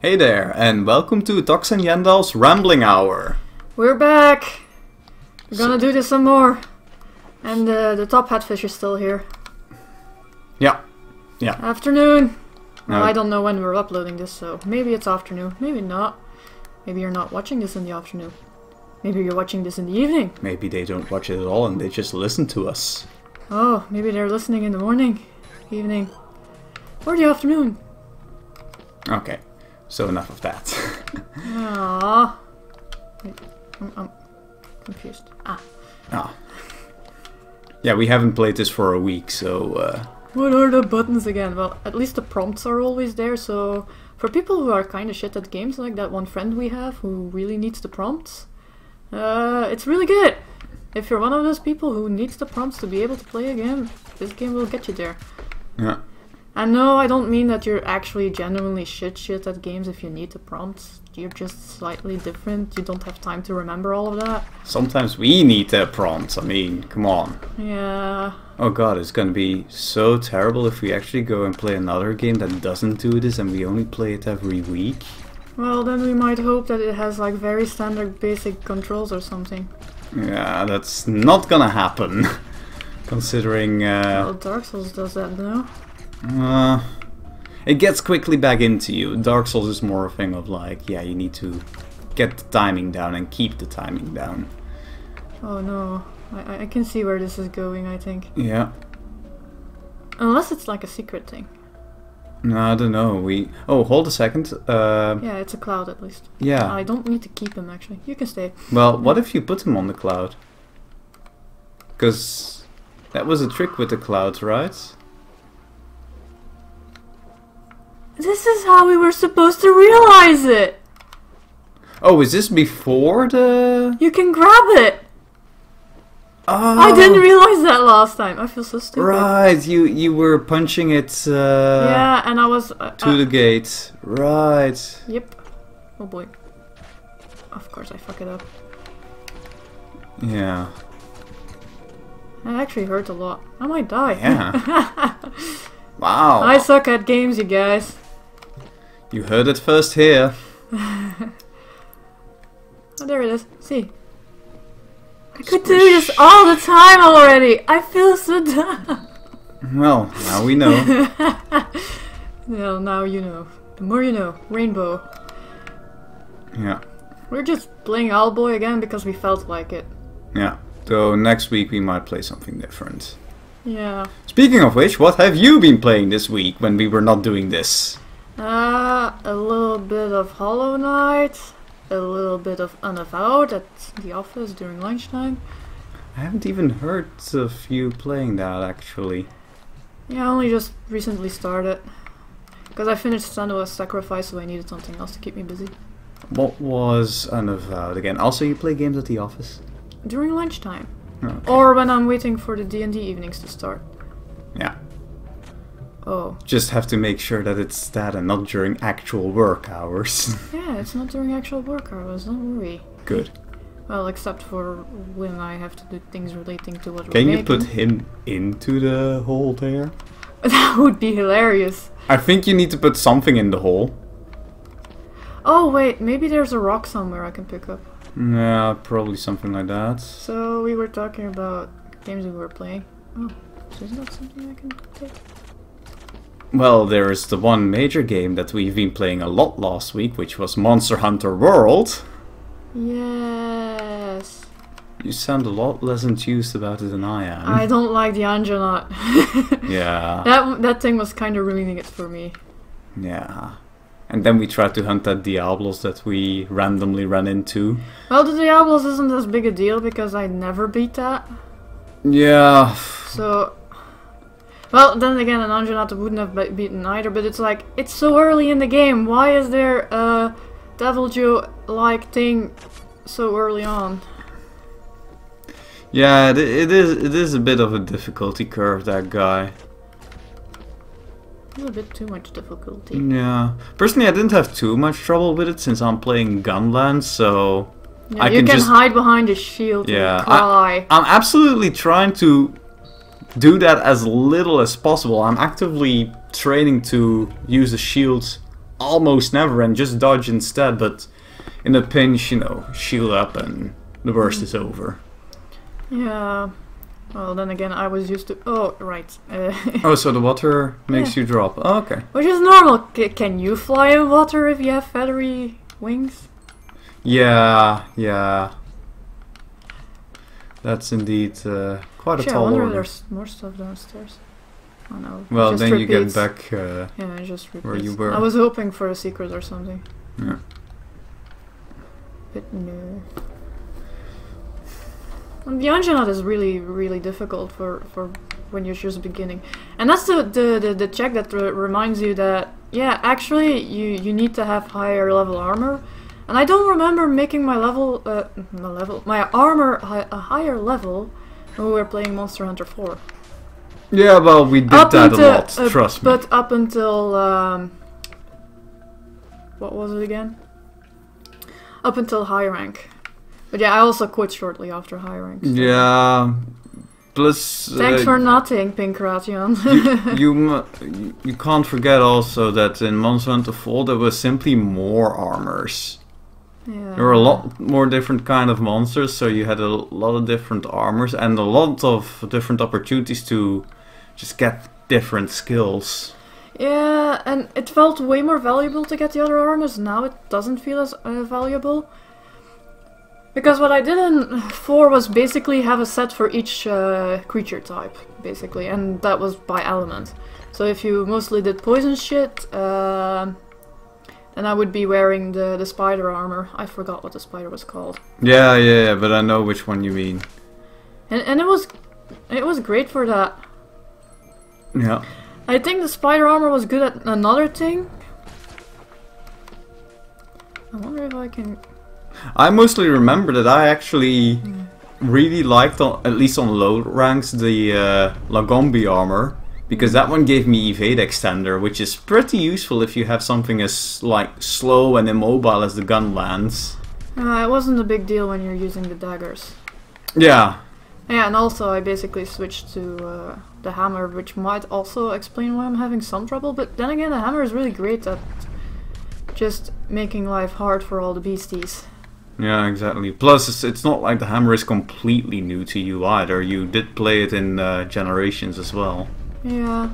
Hey there, and welcome to Dox and Yandal's Rambling Hour. We're back! We're gonna do this some more. And the top hatfish is still here. Yeah. Afternoon! Well, No. I don't know when we're uploading this, so maybe it's afternoon, maybe not. Maybe you're not watching this in the afternoon. Maybe you're watching this in the evening. Maybe they don't watch it at all and they just listen to us. Oh, maybe they're listening in the morning, evening, or the afternoon. Okay, so enough of that. Aww. Wait, I'm confused. Yeah, we haven't played this for a week, so... What are the buttons again? Well, at least the prompts are always there, so... For people who are kinda shit at games, like that one friend we have who really needs the prompts, it's really good! If you're one of those people who needs the prompts to be able to play a game, this game will get you there. Yeah. And no, I don't mean that you're actually genuinely shit at games if you need the prompts. You're just slightly different, you don't have time to remember all of that. Sometimes we need the prompts, I mean, come on. Yeah... Oh god, it's gonna be so terrible if we actually go and play another game that doesn't do this and we only play it every week. Well, then we might hope that it has like very standard basic controls or something. Yeah, that's not gonna happen. Considering... Well, Dark Souls does that, no? It gets quickly back into you. Dark Souls is more a thing of like, yeah, you need to get the timing down and keep the timing down. Oh no, I can see where this is going, I think. Yeah. Unless it's like a secret thing. No, I don't know. Oh, hold a second. Yeah, it's a cloud at least. Yeah. I don't need to keep him actually. You can stay. Well, what if you put him on the cloud? Because that was a trick with the clouds, right? This is how we were supposed to realize it! Oh, is this before the... You can grab it! Oh, I didn't realize that last time. I feel so stupid. Right, you were punching it yeah, and I was... to the gate. Right. Yep. Oh boy. Of course I fuck it up. Yeah. That actually hurt a lot. I might die. Yeah. Wow. I suck at games, you guys. You heard it first here. Oh, there it is. See. I could do this all the time already. I feel so dumb. Well, now we know. Well, now you know. The more you know. Rainbow. Yeah. We're just playing Owlboy again because we felt like it. Yeah. So next week we might play something different. Yeah. Speaking of which, what have you been playing this week when we were not doing this? A little bit of Hollow Knight. A little bit of Unavowed at the office during lunchtime. I haven't even heard of you playing that, actually. Yeah, I only just recently started. Because I finished Sandoa's Sacrifice, so I needed something else to keep me busy. What was Unavowed again? Also, you play games at the office? During lunchtime. Okay. Or when I'm waiting for the D&D evenings to start. Yeah. Oh. Just have to make sure that it's that and not during actual work hours. Yeah, it's not during actual work hours, don't worry. Good. Well, except for when I have to do things relating to what we're Can you making. put him into the hole there? That would be hilarious. I think you need to put something in the hole. Oh wait, maybe there's a rock somewhere I can pick up. Yeah, probably something like that. So we were talking about games we were playing. Oh, so isn't that something I can take? Well, there is the one major game that we've been playing a lot last week, which was Monster Hunter World. Yes. You sound a lot less enthused about it than I am. I don't like the Anjanaut. Yeah. That thing was kind of ruining it for me. Yeah. And then we tried to hunt that Diablos that we randomly ran into. Well, the Diablos isn't as big a deal because I never beat that. Yeah. So... Well, then again, an Anjanaut wouldn't have beaten either, but it's like, it's so early in the game. Why is there a Devil Joe-like thing so early on? Yeah, it is a bit of a difficulty curve, that guy. A bit too much difficulty. Yeah. Personally, I didn't have too much trouble with it since I'm playing Gunland, so... Yeah, you can hide behind a shield and cry. I'm absolutely trying to do that as little as possible. I'm actively training to use the shields almost never and just dodge instead, but in a pinch, you know, shield up and the burst is over. Yeah. Well, then again, I was used to... Oh, right. Oh, so the water makes you drop. Oh, okay. Which is normal. Can you fly in water if you have feathery wings? Yeah, yeah. That's indeed quite a Shit, I tall wonder if order. there's more stuff downstairs. Oh no. Well, just then repeats. you get back Yeah, it just repeats. where you were. I was hoping for a secret or something. Yeah. But no. And the Anjanath is really, really difficult for when you're just beginning. And that's the check that reminds you that, yeah, actually, you need to have higher level armor. And I don't remember making my my armor a higher level when we were playing Monster Hunter 4. Yeah, well, we did that a lot, trust me. But up until, what was it again? Up until high rank. But yeah, I also quit shortly after high rank. So. Yeah, plus... Thanks for nothing, Pinkration. you can't forget also that in Monster Hunter 4 there was simply more armors. Yeah. There were a lot more different kind of monsters, so you had a lot of different armors and a lot of different opportunities to just get different skills. Yeah, and it felt way more valuable to get the other armors. Now it doesn't feel as valuable. Because what I did in 4 was basically have a set for each creature type, basically, and that was by element. So if you mostly did poison shit, then I would be wearing the spider armor. I forgot what the spider was called. Yeah, but I know which one you mean. And it was great for that. Yeah. I think the spider armor was good at another thing. I wonder if I can... I mostly remember that I actually really liked, at least on low ranks, the Lagombi armor. Because that one gave me evade extender, which is pretty useful if you have something as like slow and immobile as the gun lands. It wasn't a big deal when you're using the daggers. Yeah. Yeah, and also I basically switched to the hammer, which might also explain why I'm having some trouble. But then again, the hammer is really great at just making life hard for all the beasties. Yeah, exactly. Plus, it's not like the hammer is completely new to you either. You did play it in Generations as well. Yeah.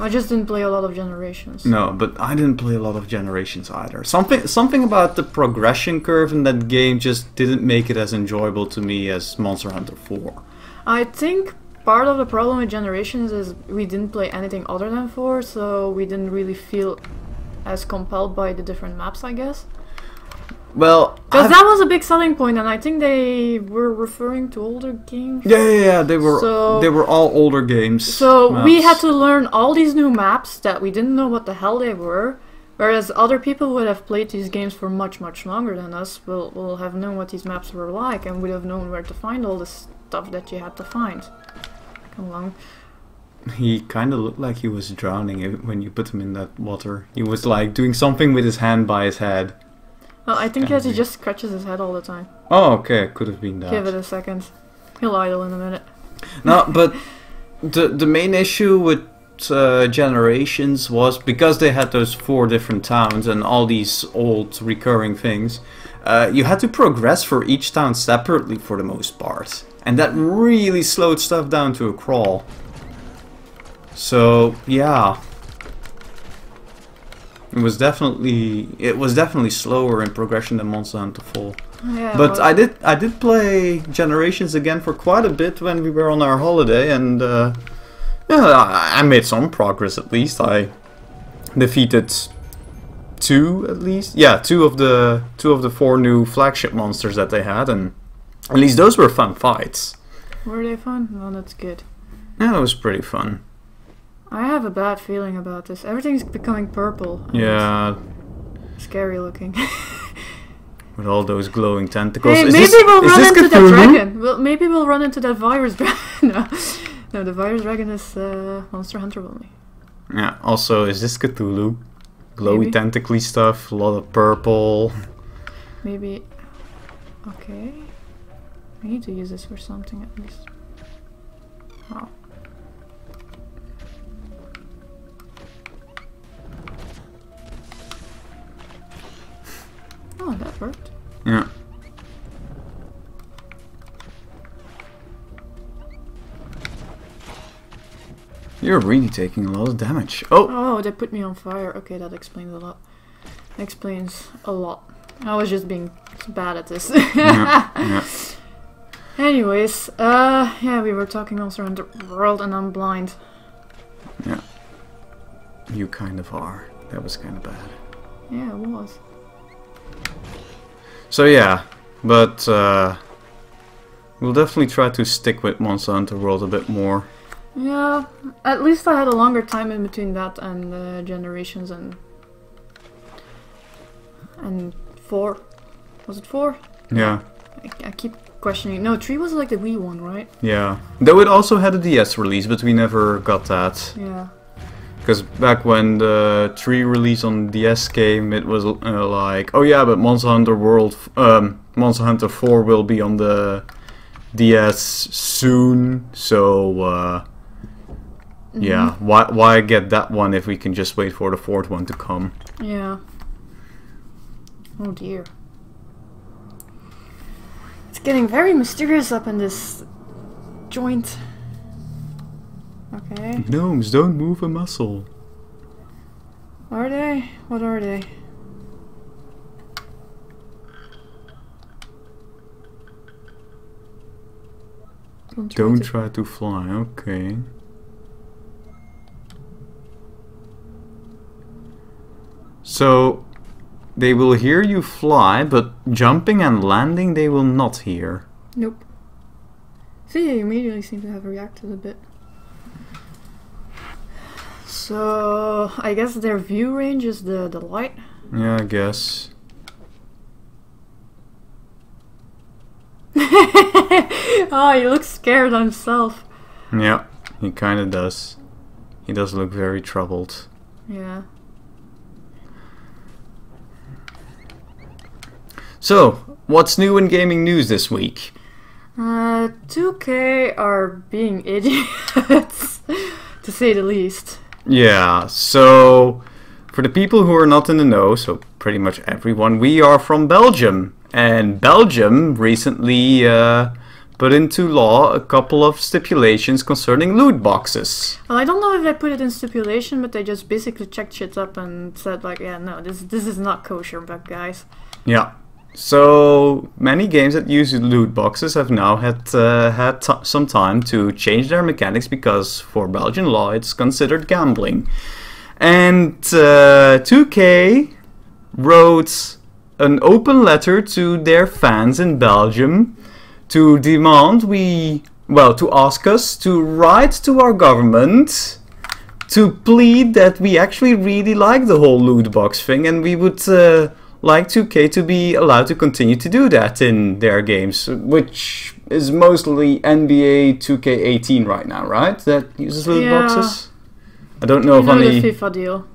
I just didn't play a lot of Generations. No, but I didn't play a lot of Generations either. Something about the progression curve in that game just didn't make it as enjoyable to me as Monster Hunter 4. I think part of the problem with Generations is we didn't play anything other than 4, so we didn't really feel as compelled by the different maps, I guess. Well, because that was a big selling point, and I think they were referring to older games. Yeah, they were all older games. So maps. We had to learn all these new maps that we didn't know what the hell they were, whereas other people would have played these games for much longer than us will have known what these maps were like and would have known where to find all the stuff that you had to find. Come along. He kind of looked like he was drowning when you put him in that water. He was like doing something with his hand by his head. Well, I think that he just scratches his head all the time. Oh, okay, could have been that. Give it a second. He'll idle in a minute. No, but the main issue with Generations was because they had those 4 different towns and all these old recurring things, you had to progress for each town separately for the most part. And that really slowed stuff down to a crawl. So, yeah. It was definitely slower in progression than Monster Hunter 4. Yeah, but well, I did play Generations again for quite a bit when we were on our holiday, and yeah, I made some progress at least. I defeated 2 at least. Yeah, 2 of the 4 new flagship monsters that they had, and at least those were fun fights. Were they fun? Well, that's good. Yeah, it was pretty fun. I have a bad feeling about this. Everything's becoming purple. Yeah. Scary looking. With all those glowing tentacles. Hey, maybe we'll run into that dragon. Well, maybe we'll run into that virus dragon. No, the virus dragon is Monster Hunter only. Yeah, also, is this Cthulhu? Glowy Maybe. tentacly stuff, a lot of purple. Maybe. Okay. I need to use this for something at least. Oh. Oh, that worked. Yeah. You're really taking a lot of damage. Oh! Oh, they put me on fire. Okay, that explains a lot. Explains a lot. I was just being bad at this. Yeah. Anyways, yeah, we were talking also around the world and I'm blind. Yeah. You kind of are. That was kind of bad. Yeah, it was. So yeah, but we'll definitely try to stick with Monster Hunter World a bit more. Yeah, at least I had a longer time in between that and Generations and 4. Was it 4? Yeah. I keep questioning. No, 3 was like the Wii one, right? Yeah. Though it also had a DS release, but we never got that. Yeah. Because back when the 3 release on DS came, it was like, oh yeah, but Monster Hunter World, Monster Hunter 4 will be on the DS soon, so yeah, why get that one if we can just wait for the 4th one to come? Yeah. Oh dear. It's getting very mysterious up in this joint. Okay. Gnomes, don't move a muscle. Are they? What are they? Don't try to fly, okay. So, they will hear you fly, but jumping and landing they will not hear. Nope. See, they immediately seem to have reacted a bit. So, I guess their view range is the light? Yeah, I guess. Oh, he looks scared himself. Yeah, he kinda does. He does look very troubled. Yeah. So, what's new in gaming news this week? 2K are being idiots, to say the least. Yeah, so for the people who are not in the know, so pretty much everyone, we are from Belgium. And Belgium recently put into law a couple of stipulations concerning loot boxes. Well, I don't know if they put it in stipulation, but they just basically checked shit up and said like, yeah, no, this is not kosher, but guys. Yeah. So many games that use loot boxes have now had some time to change their mechanics because for Belgian law it's considered gambling. And 2K wrote an open letter to their fans in Belgium to demand to ask us to write to our government to plead that we actually really like the whole loot box thing and we would like 2K to be allowed to continue to do that in their games, which is mostly NBA 2K18 right now, right? That uses loot boxes? I don't know if any... the FIFA deal.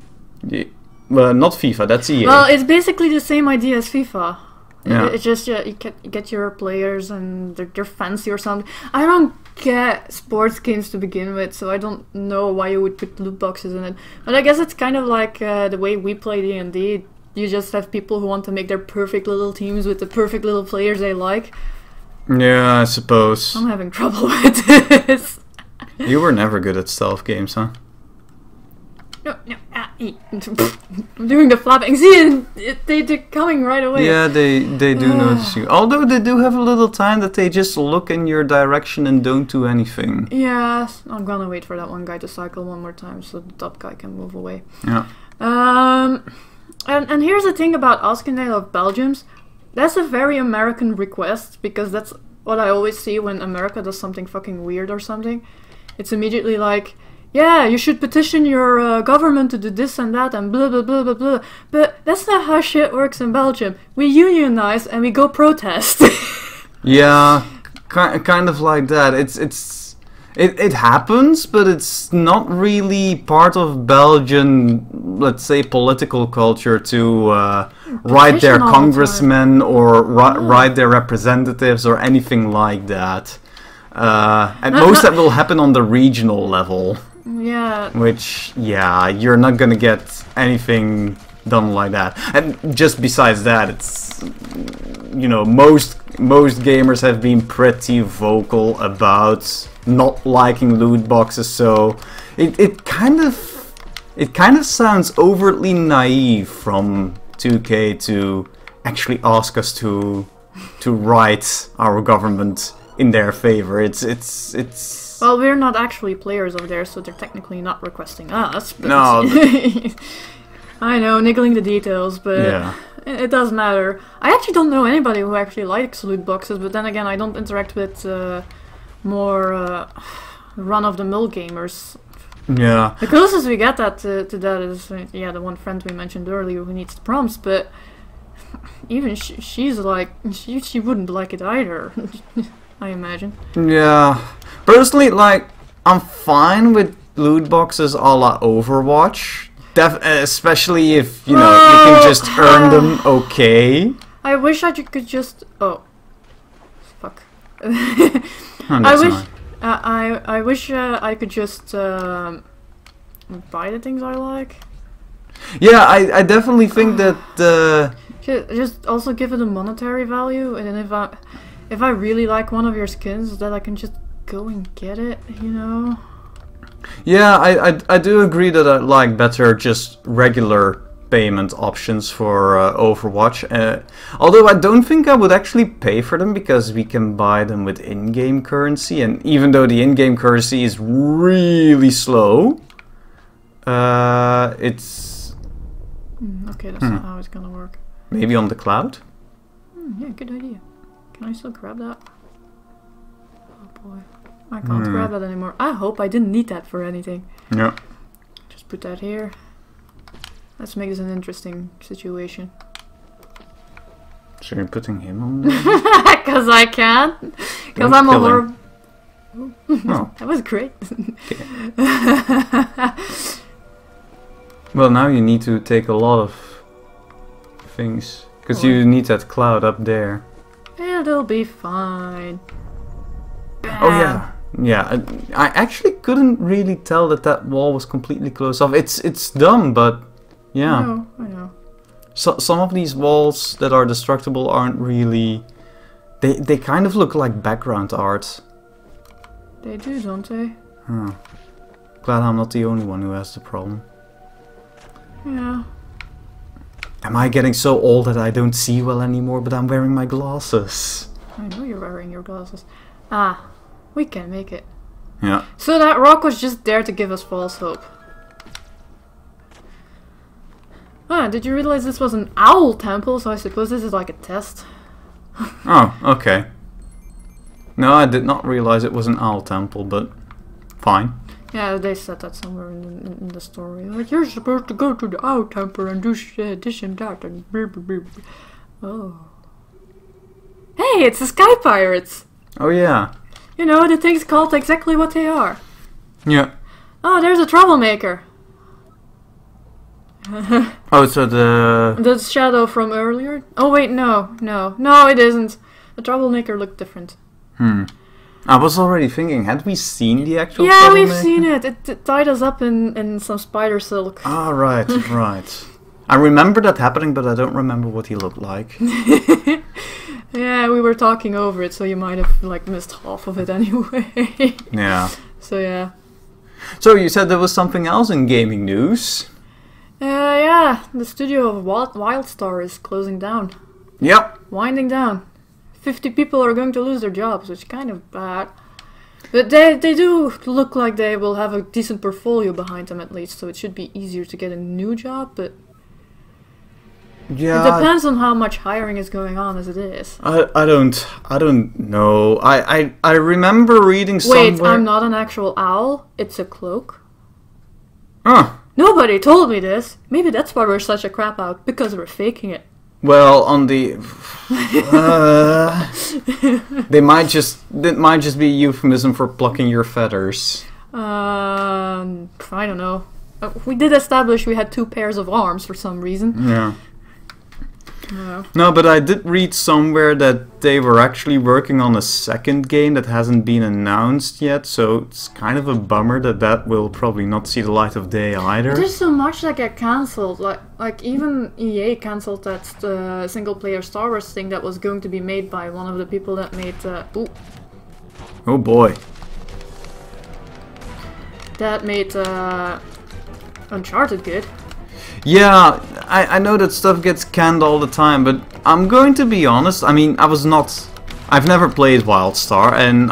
Yeah, well, not FIFA, that's EA. Well, it's basically the same idea as FIFA. Yeah. It's just you get your players and they're fancy or something. I don't get sports games to begin with, so I don't know why you would put loot boxes in it. But I guess it's kind of like the way we play D&D. You just have people who want to make their perfect little teams with the perfect little players they like. Yeah, I suppose. I'm having trouble with this. You were never good at stealth games, huh? No, I'm doing the flapping. See, they're coming right away. Yeah, they do notice you. Although they do have a little time that they just look in your direction and don't do anything. Yeah, I'm gonna wait for that one guy to cycle one more time so the top guy can move away. Yeah. And here's the thing about asking that of Belgians. That's a very American request because that's what I always see when America does something fucking weird or something. It's immediately like, yeah, you should petition your government to do this and that and blah blah blah blah blah. But that's not how shit works in Belgium. We unionize and we go protest. Yeah, kind of like that. It happens, but it's not really part of Belgian, let's say, political culture to write their congressmen or write their representatives or anything like that. At most, that will happen on the regional level. Yeah. Which, yeah, you're not gonna get anything done like that. And just besides that, it's you know, most gamers have been pretty vocal about not liking loot boxes, so it kind of sounds overtly naive from 2K to actually ask us to write our government in their favor. It's Well, we're not actually players over there, so they're technically not requesting us. But No. I know, niggling the details, but Yeah. it doesn't matter. I actually don't know anybody who actually likes loot boxes, but then again, I don't interact with more run-of-the-mill gamers. Yeah. The closest we get to that is, the one friend we mentioned earlier who needs the prompts, but even she's like, she wouldn't like it either, I imagine. Yeah. Personally, like, I'm fine with loot boxes a la Overwatch. Especially if, you know, you can just earn them okay. I wish I could just... Oh. Fuck. Oh, I that's wish... fine. I wish I could just buy the things I like. Yeah, I definitely think that... Just also give it a monetary value, and then if I really like one of your skins, that I can just go and get it, you know? Yeah, I do agree that I like better just regular payment options for Overwatch. Although I don't think I would actually pay for them because we can buy them with in-game currency, and even though the in-game currency is really slow, it's... Okay, that's not how it's gonna work. Maybe on the cloud? Yeah, good idea. Can I still grab that? Oh boy. I can't grab that anymore. I hope I didn't need that for anything. Yeah. Just put that here. Let's make this an interesting situation. So you're putting him on there? Because I can. Because Don't I'm a kill horrible... Oh. That was great. Well, now you need to take a lot of things. Because you need that cloud up there. It'll be fine. Oh yeah. Yeah, I actually couldn't really tell that wall was completely closed off. It's dumb, but yeah. I know. So, some of these walls that are destructible aren't really... They kind of look like background art. They do, don't they? Huh. Glad I'm not the only one who has the problem. Yeah. Am I getting so old that I don't see well anymore, but I'm wearing my glasses? I know you're wearing your glasses. Ah, we can make it. Yeah. So that rock was just there to give us false hope. Ah, did you realize this was an owl temple? So I suppose this is like a test. Oh, okay. No, I did not realize it was an owl temple, but fine. Yeah, they said that somewhere in the story. Like, you're supposed to go to the owl temple and do this and that and blah, blah, blah, blah. Oh. Hey, it's the Sky Pirates! Oh yeah. You know, the thing's called exactly what they are. Yeah. Oh, there's a troublemaker. Oh, so The shadow from earlier? Oh wait, no, it isn't. The troublemaker looked different. I was already thinking, had we seen the actual Yeah, we've troublemaker? seen it. It tied us up in some spider silk. Ah, right, right. I remember that happening, but I don't remember what he looked like. Yeah, we were talking over it, so you might have like missed half of it anyway. Yeah. So yeah. So you said there was something else in gaming news? Yeah, the studio of Wildstar is closing down. Yep. Winding down. 50 people are going to lose their jobs, which is kind of bad. But they do look like they will have a decent portfolio behind them at least, so it should be easier to get a new job, but Yeah. it depends on how much hiring is going on as it is. I don't know. I remember reading somewhere... Wait, I'm not an actual owl, it's a cloak. Huh. Nobody told me this. Maybe that's why we're such a crap out, because we're faking it. Well, on the... It might just be a euphemism for plucking your feathers. I don't know. We did establish we had 2 pairs of arms for some reason. Yeah. No. No, but I did read somewhere that they were actually working on a second game that hasn't been announced yet, so it's kind of a bummer that that will probably not see the light of day either. There's so much that get cancelled. Like even EA cancelled that single-player Star Wars thing that was going to be made by one of the people that made. Oh boy. That made Uncharted good. Yeah, I know that stuff gets canned all the time, but I'm going to be honest. I mean, I've never played WildStar, and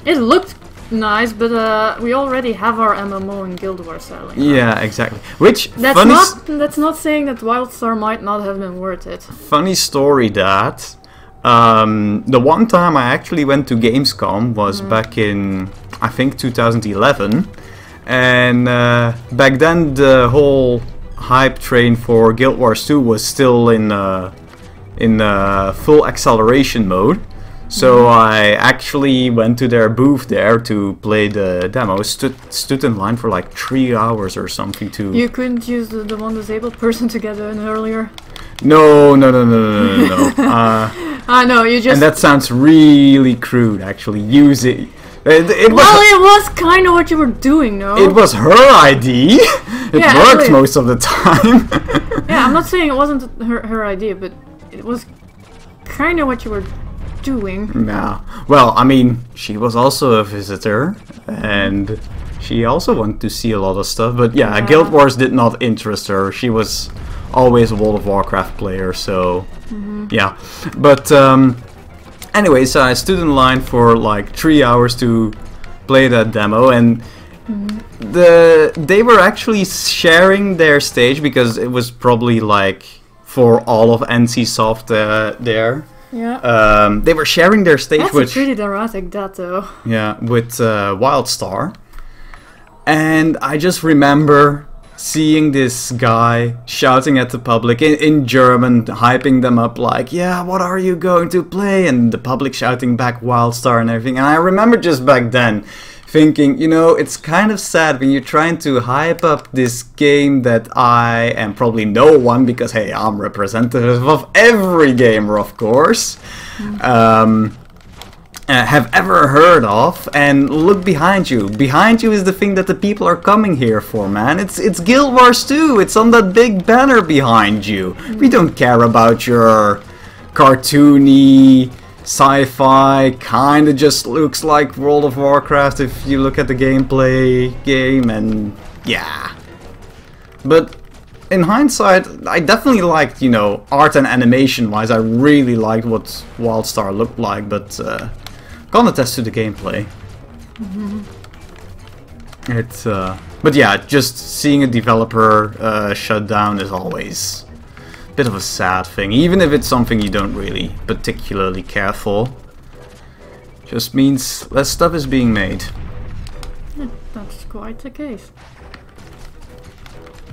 It looked nice, but we already have our MMO in Guild Wars selling. Yeah, exactly. Which that's not saying that WildStar might not have been worth it. Funny story that the one time I actually went to Gamescom was back in, I think, 2011, and back then the whole hype train for Guild Wars 2 was still in full acceleration mode. So I actually went to their booth there to play the demo. Stood in line for like 3 hours or something to... You couldn't use the one disabled person to get in earlier? No. I know, you just... And that sounds really crude, actually. Use it. It was kind of what you were doing, no? It was her ID. It worked actually, most of the time. Yeah, I'm not saying it wasn't her idea, but it was kind of what you were doing. Nah. Well, I mean, she was also a visitor, and she also wanted to see a lot of stuff. But yeah, Guild Wars did not interest her. She was always a World of Warcraft player, so yeah. But anyway, so I stood in line for like 3 hours to play that demo, and they were actually sharing their stage because it was probably like for all of NCSoft there. Yeah. They were sharing their stage. That's pretty dramatic, that though. Yeah, with WildStar, and I just remember seeing this guy shouting at the public in German, hyping them up like, yeah, what are you going to play? And the public shouting back WildStar and everything. And I remember just back then thinking, you know, it's kind of sad when you're trying to hype up this game that I am probably no one, because hey, I'm representative of every gamer, of course, have ever heard of, and look behind you. Behind you is the thing that the people are coming here for, man. It's Guild Wars 2. It's on that big banner behind you. We don't care about your cartoony sci-fi, kinda just looks like World of Warcraft if you look at the gameplay game, and yeah. But in hindsight, I definitely liked, you know, art and animation wise, I really liked what WildStar looked like, but can't attest to the gameplay. It's but yeah, just seeing a developer shut down is always a bit of a sad thing, even if it's something you don't really particularly care for. Just means less stuff is being made. Yeah, that's quite the case.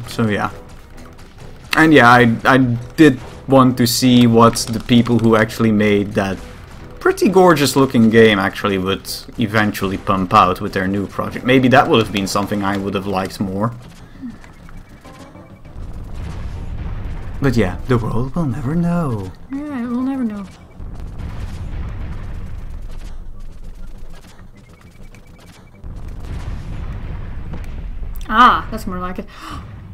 So yeah. And yeah, I did want to see what the people who actually made that pretty gorgeous looking game actually would eventually pump out with their new project. Maybe that would have been something I would have liked more. But yeah, the world will never know. Yeah, we'll never know. Ah, that's more like it.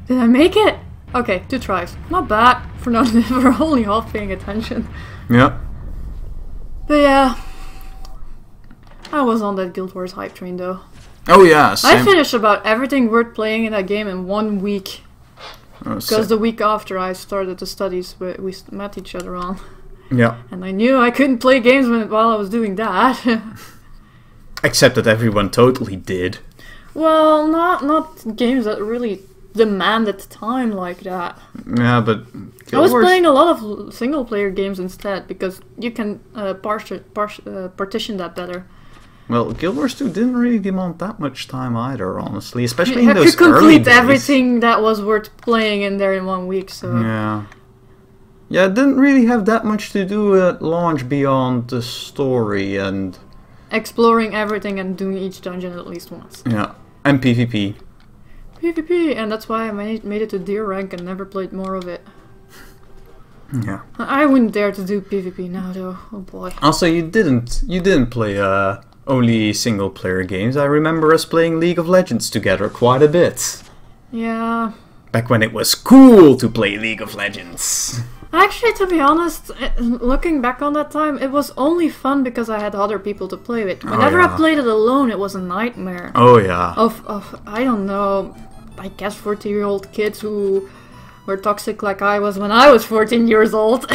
Did I make it? Okay, 2 tries. Not bad for only half paying attention. Yeah. But yeah, I was on that Guild Wars hype train though. Oh yeah, same. I finished about everything worth playing in that game in 1 week. Because the week after I started the studies we met each other on. Yeah. And I knew I couldn't play games while I was doing that. Except that everyone totally did. Well, not games that really demanded time like that. Yeah, but I was playing a lot of single-player games instead, because you can partition that better. Well, Guild Wars 2 didn't really demand that much time either, honestly, especially in those early days. You complete everything that was worth playing in there in 1 week, so... Yeah. Yeah, it didn't really have that much to do at launch beyond the story and... exploring everything and doing each dungeon at least once. Yeah, and PvP. PvP, and that's why I made it to Deer rank and never played more of it. Yeah. I wouldn't dare to do PvP now, though. Oh boy. Also, you didn't play only single player games. I remember us playing League of Legends together quite a bit. Yeah. Back when it was cool to play League of Legends. Actually, to be honest, looking back on that time, it was only fun because I had other people to play with. Whenever I played it alone, it was a nightmare. Oh yeah. Of I don't know, I guess 40-year-old kids who were toxic like I was when I was 14 years old.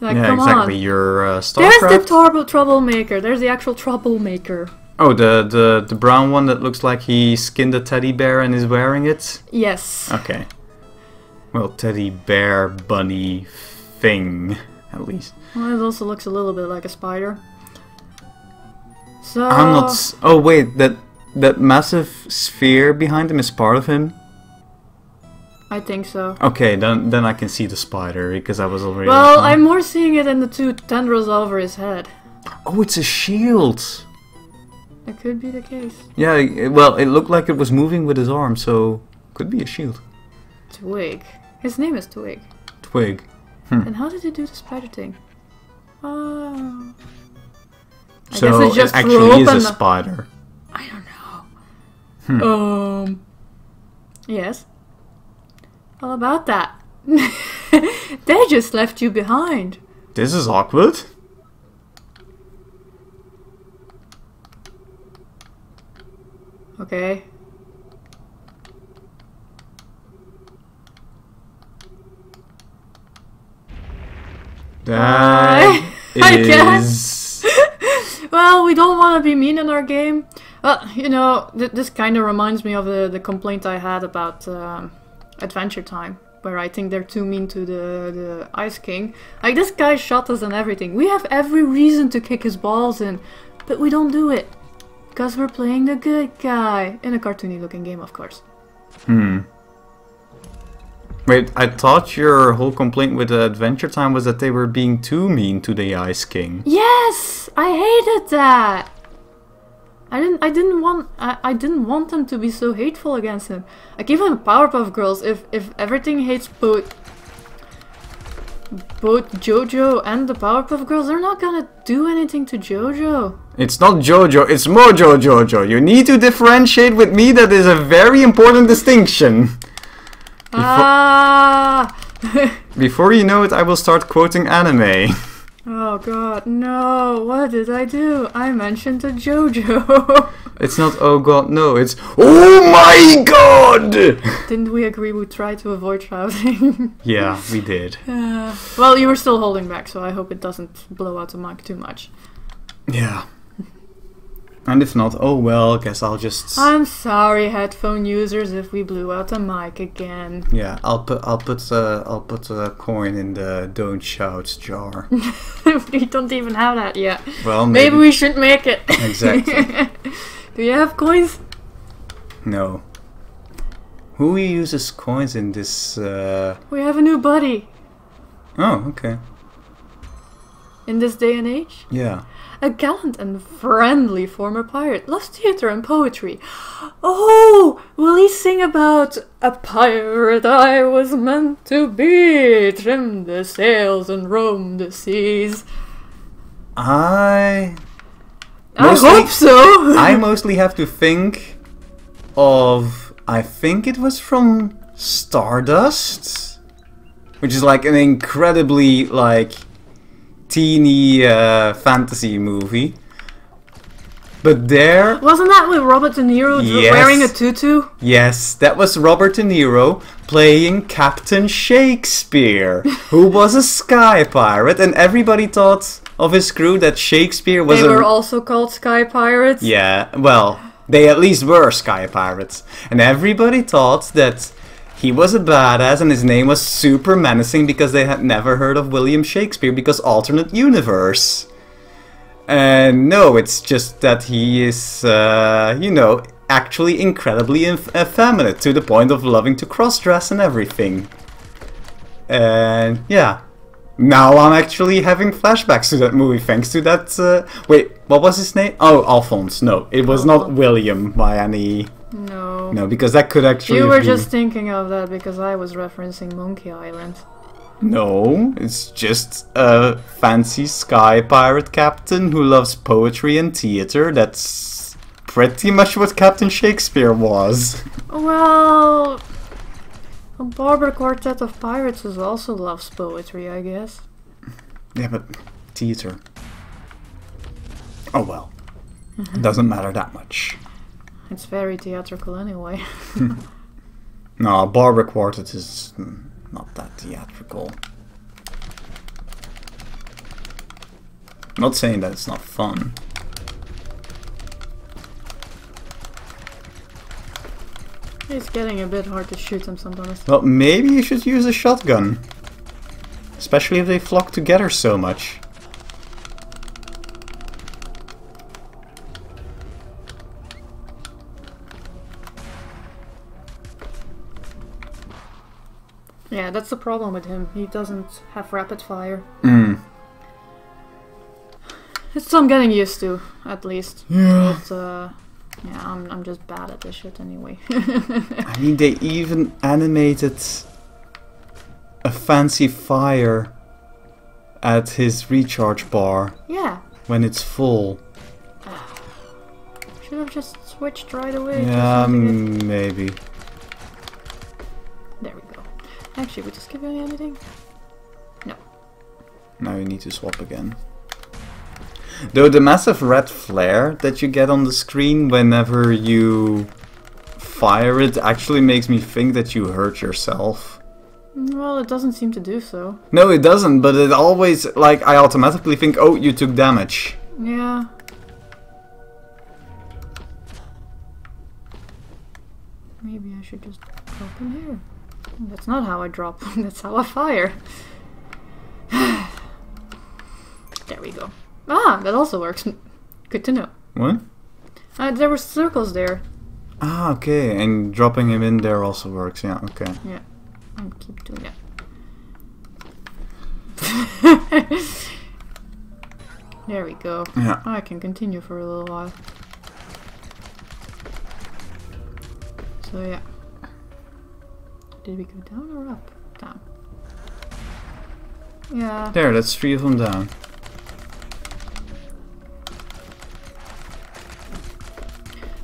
Like, yeah, come exactly. on. You're StarCraft. There's the troublemaker. There's the actual troublemaker. Oh, the brown one that looks like he skinned a teddy bear and is wearing it? Yes. Okay. Well, teddy bear bunny thing, at least. Well, it also looks a little bit like a spider. So I'm not... Oh, wait, that massive sphere behind him is part of him? I think so. Okay, then I can see the spider, because I was already... Well, I'm more seeing it in the two tendrils over his head. Oh, it's a shield! That could be the case. Yeah, well, it looked like it was moving with his arm, so... Could be a shield. Twig. His name is Twig. Twig. And how did he do the spider thing? Oh. I So guess it just actually is a open spider. I don't know. Yes. All about that. They just left you behind. This is awkward. Okay. That I is... guess. Well, we don't want to be mean in our game. Well, you know, this kind of reminds me of the complaint I had about Adventure Time, where I think they're too mean to the Ice King. Like, this guy shot us and everything. We have every reason to kick his balls in, but we don't do it. Because we're playing the good guy. In a cartoony looking game, of course. Wait, I thought your whole complaint with Adventure Time was that they were being too mean to the Ice King. Yes! I hated that! I didn't want them to be so hateful against him. Like, even Powerpuff Girls, if everything hates both JoJo and the Powerpuff Girls, they're not gonna do anything to JoJo. It's not JoJo, it's Mojo Jojo. You need to differentiate with me, that is a very important distinction. Before you know it, I will start quoting anime. Oh god, no, what did I do? I mentioned the JoJo. It's not oh god, no, it's oh my god! Didn't we agree we'd try to avoid shouting? Yeah, we did. Well, you were still holding back, so I hope it doesn't blow out the mic too much. Yeah. And if not, oh well, guess I'll just... I'm sorry, headphone users, if we blew out the mic again. Yeah, I'll put a coin in the don't shout jar. We don't even have that yet. Well, maybe we should make it. Exactly. Do you have coins? No. Who uses coins in this? We have a new buddy. Oh, okay. In this day and age? Yeah. A gallant and friendly former pirate, loves theatre and poetry. Oh, will he sing about a pirate I was meant to be, trim the sails and roam the seas? I hope so. I mostly have to think of, I think it was from Stardust, which is like an incredibly like teeny fantasy movie. But there... Wasn't that with Robert De Niro wearing a tutu? Yes, that was Robert De Niro playing Captain Shakespeare, who was a sky pirate, and everybody thought of his crew that Shakespeare was They were also called sky pirates? Yeah, well, they at least were sky pirates. And everybody thought that he was a badass and his name was super menacing because they had never heard of William Shakespeare because alternate universe. And no, it's just that he is, you know, actually incredibly effeminate to the point of loving to cross-dress and everything. And yeah, now I'm actually having flashbacks to that movie thanks to that, wait, what was his name? Oh, Alphonse. No, it was not William by any... No. No, because that could actually You were been... just thinking of that because I was referencing Monkey Island. No, it's just a fancy sky pirate captain who loves poetry and theater. That's pretty much what Captain Shakespeare was. Well, a barber quartet of pirates also loves poetry, I guess. Yeah, but theater. Oh well. Doesn't matter that much. It's very theatrical anyway. No, barber quartet is not that theatrical. I'm not saying that it's not fun. It's getting a bit hard to shoot them sometimes. Well, maybe you should use a shotgun. Especially if they flock together so much. Yeah, that's the problem with him. He doesn't have rapid fire. It's I'm getting used to, at least. Yeah. But, yeah, I'm just bad at this shit anyway. I mean, they even animated a fancy fire at his recharge bar. Yeah. When it's full. Should have just switched right away. Yeah, maybe. There we go. Actually, would this give you anything? No. Now you need to swap again. Though the massive red flare that you get on the screen whenever you fire it actually makes me think that you hurt yourself. Well, it doesn't seem to do so. No, it doesn't, but it always, like, I automatically think, oh, you took damage. Yeah. Maybe I should just drop in here. That's not how I drop, that's how I fire. There we go. Ah, that also works. Good to know. What? There were circles there. Ah, okay, and dropping him in there also works, yeah, okay. Yeah, I'll keep doing that. There we go. Yeah. I can continue for a little while. So yeah. Did we go down or up? Down. Yeah. There, that's 3 of them down.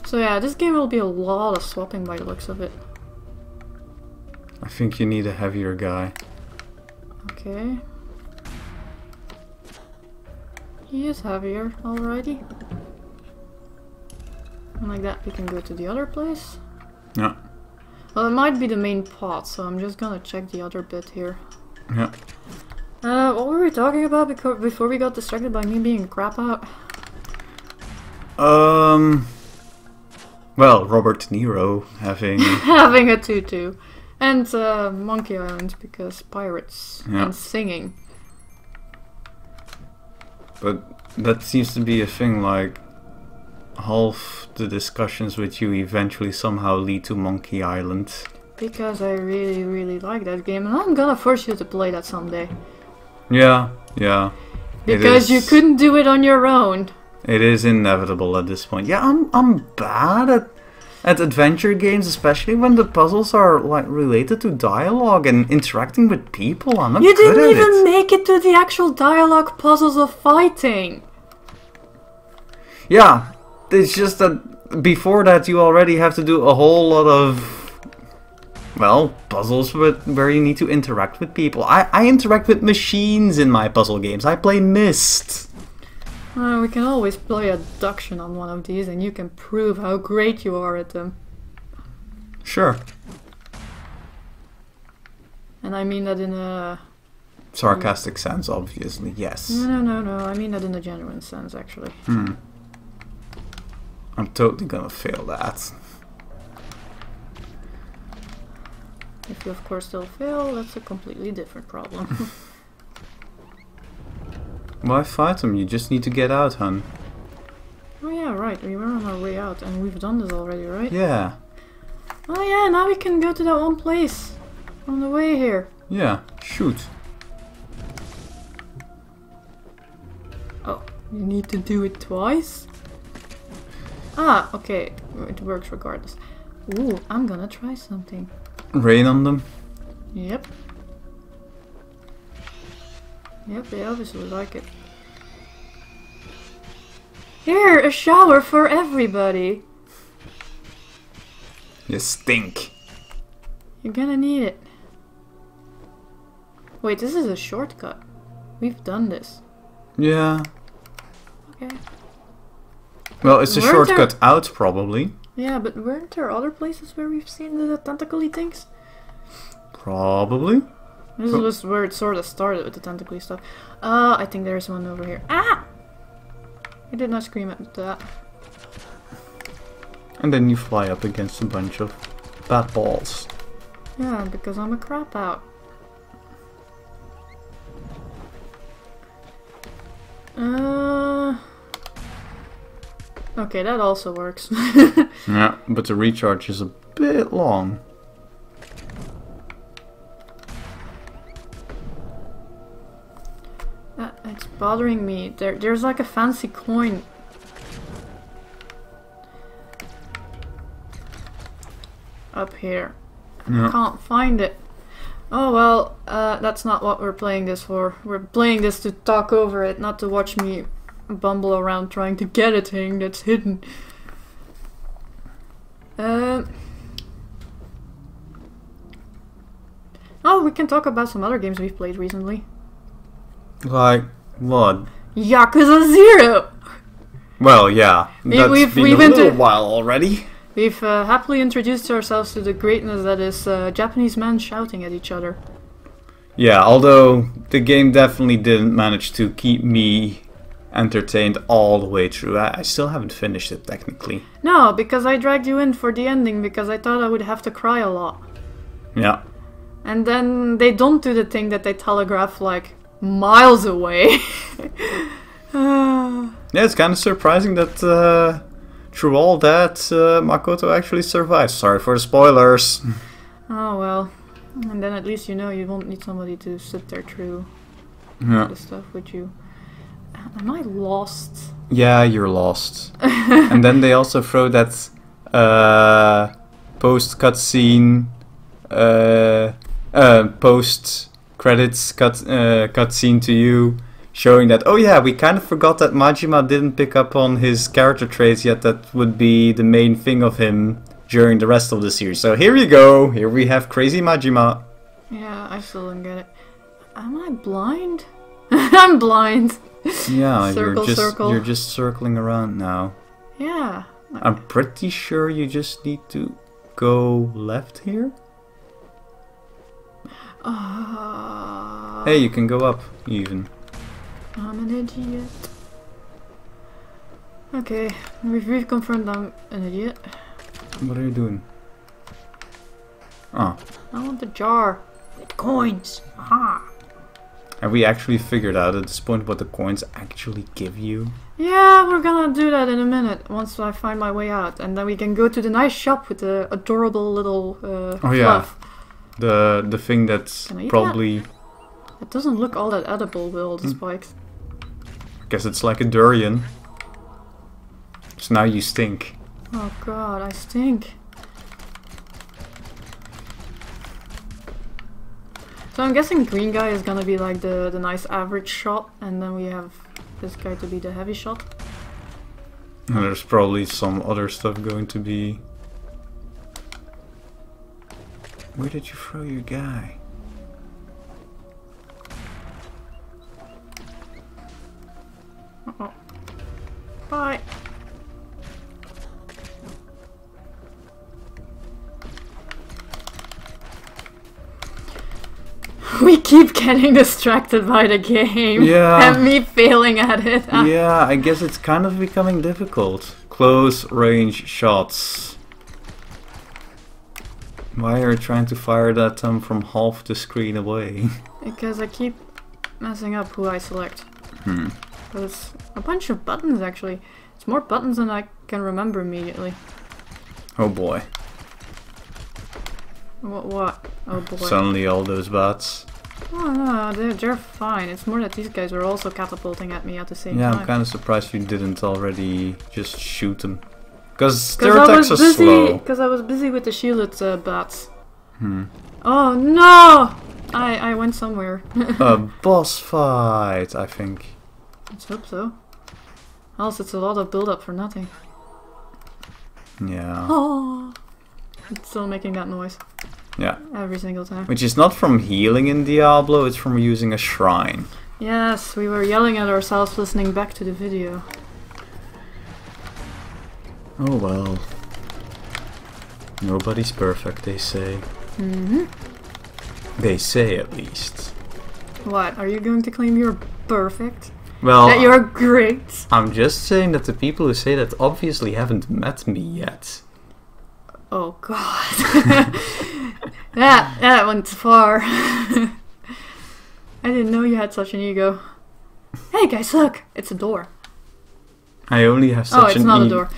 So yeah, this game will be a lot of swapping by the looks of it. I think you need a heavier guy. Okay. He is heavier already. And like that we can go to the other place. Yeah. Well, it might be the main pot, so I'm just gonna check the other bit here. Yeah. What were we talking about before we got distracted by me being a crap out? Well, Robert De Niro having... Having a tutu. And Monkey Island, because pirates and singing. But that seems to be a thing, like, half the discussions with you eventually somehow lead to Monkey Island. Because I really, really like that game, and I'm gonna force you to play that someday. Yeah, yeah. Because you couldn't do it on your own. It is inevitable at this point. Yeah, I'm bad at adventure games, especially when the puzzles are like related to dialogue and interacting with people. I'm not good at it. You didn't even make it to the actual dialogue puzzles of fighting. Yeah, it's just that before that you already have to do a whole lot of, well, puzzles where you need to interact with people. I interact with machines in my puzzle games. I play Myst. We can always play Adduction on one of these and you can prove how great you are at them. Sure. And I mean that in a... sarcastic sense, obviously, yes. No. I mean that in a genuine sense, actually. I'm totally gonna fail that. If you of course still fail, that's a completely different problem. Why fight them? You just need to get out, hun. Oh yeah, right, we were on our way out and we've done this already, right? Yeah. Oh yeah, now we can go to that one place on the way here. Yeah, shoot. Oh, you need to do it twice? Ah, okay, it works regardless. Ooh, I'm gonna try something. Rain on them? Yep. Yep, they obviously like it. Here, a shower for everybody. You stink. You're gonna need it. Wait, this is a shortcut. We've done this. Yeah. Okay. Well, it's a Weren't shortcut out, probably. Yeah, but weren't there other places where we've seen the tentacly things? Probably. This was where it sort of started with the tentacly stuff. I think there's one over here. Ah! I did not scream at that. And then you fly up against a bunch of bat balls. Yeah, because I'm a crap out. Okay, that also works. Yeah, but the recharge is a bit long. It's bothering me. There's like a fancy coin. Up here. Yeah. I can't find it. Oh well, that's not what we're playing this for. We're playing this to talk over it, not to watch me bumble around trying to get a thing that's hidden. Oh, we can talk about some other games we've played recently. Like, what? Yakuza 0! Well, yeah. That's We've been a little while already. We've happily introduced ourselves to the greatness that is Japanese men shouting at each other. Yeah, although the game definitely didn't manage to keep me entertained all the way through. I still haven't finished it, technically. No, because I dragged you in for the ending because I thought I would have to cry a lot. Yeah. And then they don't do the thing that they telegraph like miles away. Yeah, it's kind of surprising that through all that Makoto actually survives. Sorry for the spoilers. Oh well. And then at least you know you won't need somebody to sit there through Yeah. the stuff with you. Am I lost? Yeah, you're lost. And then they also throw that post cutscene, post credits cutscene to you, showing that, oh yeah, we kind of forgot that Majima didn't pick up on his character traits yet. That would be the main thing of him during the rest of the series. So here you go. Here we have crazy Majima. Yeah, I still don't get it. Am I blind? I'm blind. Yeah, Circle, circle. you're just circling around now. Yeah. I'm pretty sure you just need to go left here. Hey, you can go up even. I'm an idiot. Okay, we've reconfirmed I'm an idiot. What are you doing? Oh. I want the jar. With coins. Aha. Have we actually figured out at this point what the coins actually give you? Yeah, we're gonna do that in a minute, once I find my way out. And then we can go to the nice shop with the adorable little Oh yeah, fluff. the thing that's Can I eat probably... It doesn't look all that edible with all the spikes. I guess it's like a durian. So now you stink. Oh god, I stink. So I'm guessing green guy is gonna be like the nice average shot, and then we have this guy to be the heavy shot. And there's probably some other stuff going to be... Where did you throw your guy? Uh-oh. Bye. We keep getting distracted by the game. Yeah. And me failing at it. Yeah, I guess it's kind of becoming difficult. Close range shots. Why are you trying to fire that from half the screen away? Because I keep messing up who I select. Hmm. There's a bunch of buttons actually. It's more buttons than I can remember immediately. Oh boy. What? Oh boy. Suddenly all those bats. Oh no, they're fine. It's more that these guys are also catapulting at me at the same Yeah, time. I'm kind of surprised you didn't already just shoot them. Because their attacks are slow. Because I was busy with the shielded bats. Hmm. Oh no! I went somewhere. A boss fight, I think. Let's hope so. Else it's a lot of build-up for nothing. Yeah. Oh, it's still making that noise. Yeah. Every single time. Which is not from healing in Diablo, it's from using a shrine. Yes, we were yelling at ourselves listening back to the video. Oh well. Nobody's perfect, they say. Mm-hmm. They say, at least. What? Are you going to claim you're perfect? Well, That you're great? I'm just saying that the people who say that obviously haven't met me yet. Oh god. that went far. I didn't know you had such an ego. Hey guys, look! It's a door. I only have such Oh, it's an not a door.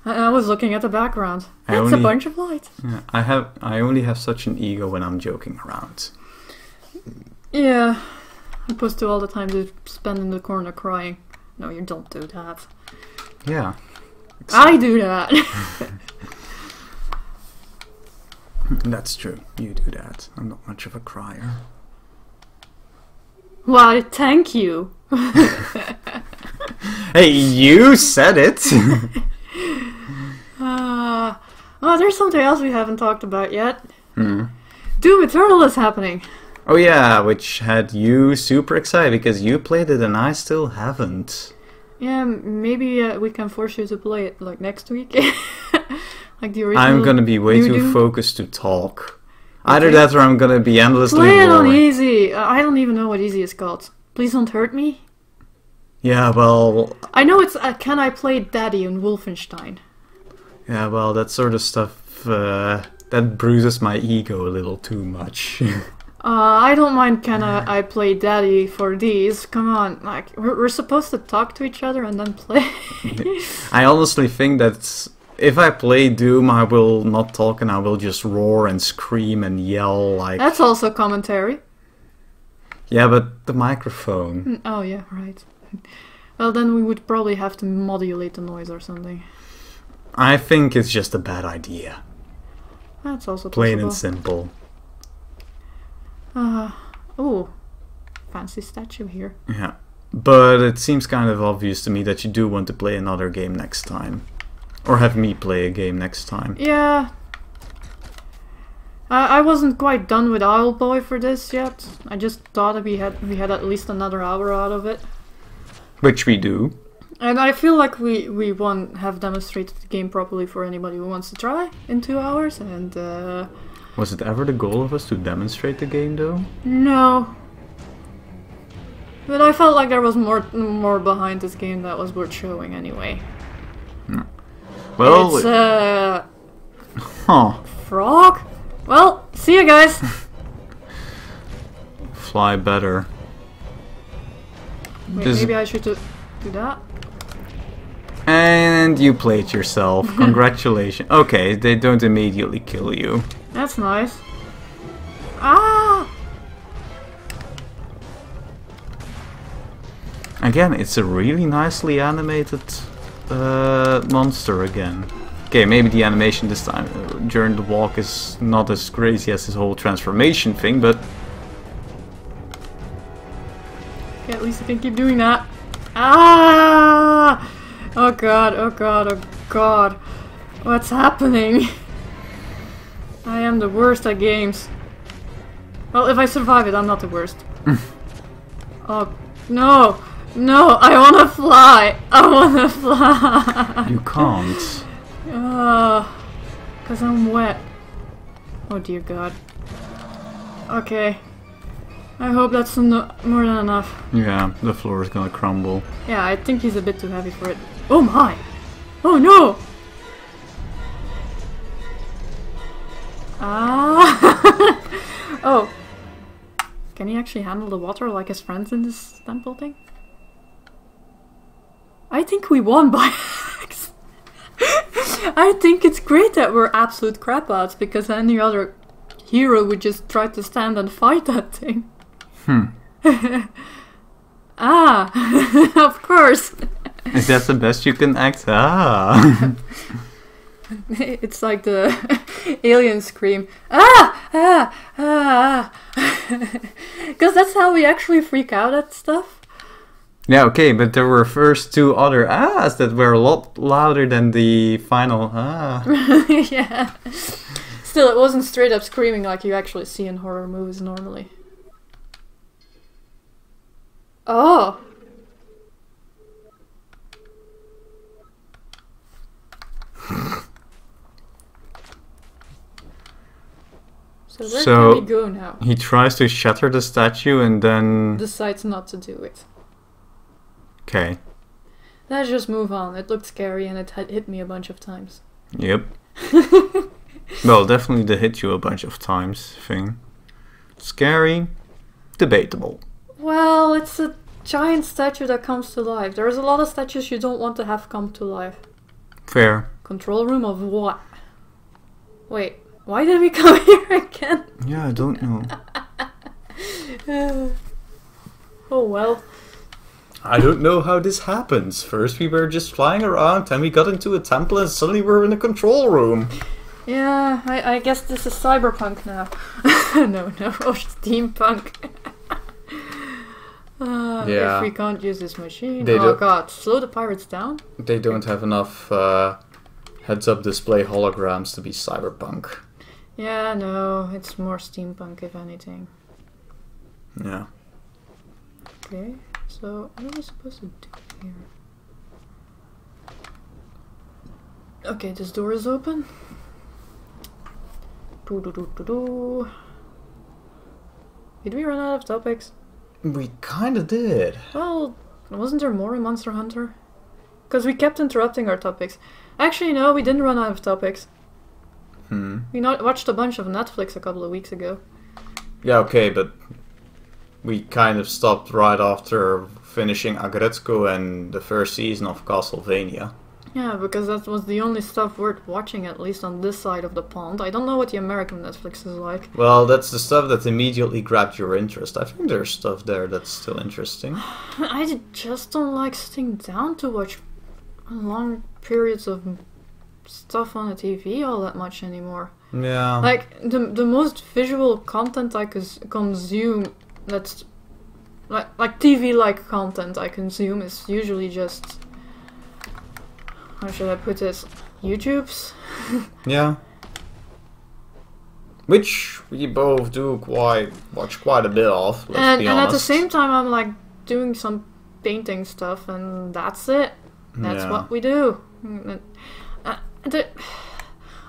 I was looking at the background. It's a bunch of lights. Yeah, I only have such an ego when I'm joking around. Yeah. Opposed to all the time to spend in the corner crying. No, you don't do that. Yeah. I do that. That's true. You do that. I'm not much of a crier. Why, thank you. Hey, you said it! Oh, there's something else we haven't talked about yet. Hmm. Doom Eternal is happening. Oh yeah, which had you super excited because you played it and I still haven't. Yeah, maybe we can force you to play it like next week. Like the original. I'm gonna be way too Doom. focused to talk. Either that or I'm gonna be endlessly Play it on boring. easy. I don't even know what easy is called. Please don't hurt me. Yeah, well... I know it's Can I Play Daddy and Wolfenstein? Yeah, well, that sort of stuff, that bruises my ego a little too much. I don't mind Can I Play Daddy for these. Come on, like, we're supposed to talk to each other and then play. I honestly think that if I play Doom, I will not talk and I will just roar and scream and yell like... That's also commentary. Yeah, but the microphone... Oh yeah, right. Well, then we would probably have to modulate the noise or something. I think it's just a bad idea. That's also Plain possible. and simple. Oh, fancy statue here. Yeah. But it seems kind of obvious to me that you do want to play another game next time. Or have me play a game next time. Yeah. I wasn't quite done with Owlboy for this yet. I just thought we had at least another hour out of it. Which we do. And I feel like we have demonstrated the game properly for anybody who wants to try in 2 hours, and Was it ever the goal of us to demonstrate the game though? no. But I felt like there was more behind this game that was worth showing anyway. Well, It's huh. frog? Well, see you guys. Fly better. Wait, Does- maybe I should do that. And you played yourself. Congratulations. Okay, they don't immediately kill you. That's nice. Ah! Again, it's a really nicely animated monster again. Okay, maybe the animation this time during the walk is not as crazy as this whole transformation thing, but... Yeah, at least I can keep doing that. Ah! Oh god, oh god, oh god. What's happening? I am the worst at games. Well, if I survive it, I'm not the worst. Oh, no! No, I wanna fly! I wanna fly! You can't. Cause I'm wet. Oh dear god. Okay. I hope that's more than enough. Yeah, the floor is gonna crumble. Yeah, I think he's a bit too heavy for it. Oh my! Oh no! Ah! Oh. Can he actually handle the water like his friends in this temple thing? I think we won by accident. I think it's great that we're absolute crapouts, because any other hero would just try to stand and fight that thing. Ah, of course. Is that the best you can act? Ah. It's like the alien scream. Ah! Ah! Ah! Because that's how we actually freak out at stuff. Yeah, okay, but there were first two other ahs that were a lot louder than the final ah. Yeah. Still, it wasn't straight up screaming like you actually see in horror movies normally. Oh! So where can we go now? He tries to shatter the statue and then... Decides not to do it. Okay. Let's just move on. It looked scary and it had hit me a bunch of times. Yep. Well, definitely the hit you a bunch of times thing. Scary. Debatable. Well, it's a giant statue that comes to life. There's a lot of statues you don't want to have come to life. Fair. Control room of what? Wait, why did we come here again? Yeah, I don't know. Oh well. I don't know how this happens. First we were just flying around, then we got into a temple and suddenly we're in a control room. Yeah, I guess this is cyberpunk now. No, steampunk. Yeah. If we can't use this machine... They oh god, slow the pirates down? They don't have enough heads-up display holograms to be cyberpunk. Yeah, no, it's more steampunk if anything. Yeah. Okay, so what are we supposed to do here? Okay, this door is open. Did we run out of topics? We kinda did. Well, wasn't there more in Monster Hunter? Because we kept interrupting our topics. Actually, no, we didn't run out of topics. We watched a bunch of Netflix a couple of weeks ago. Yeah, okay, but we kind of stopped right after finishing Agretzko and the first season of Castlevania. Yeah, because that was the only stuff worth watching, at least on this side of the pond. I don't know what the American Netflix is like. Well, that's the stuff that immediately grabbed your interest. I think there's stuff there that's still interesting. I just don't like sitting down to watch long periods of stuff on the TV all that much anymore. Yeah. Like, the most visual content I consume that's... Like TV-like content I consume is usually just... How should I put this? YouTube's? Yeah. Which we both do watch quite a bit of, let's be honest. And at the same time I'm like doing some painting stuff and that's it. That's what we do.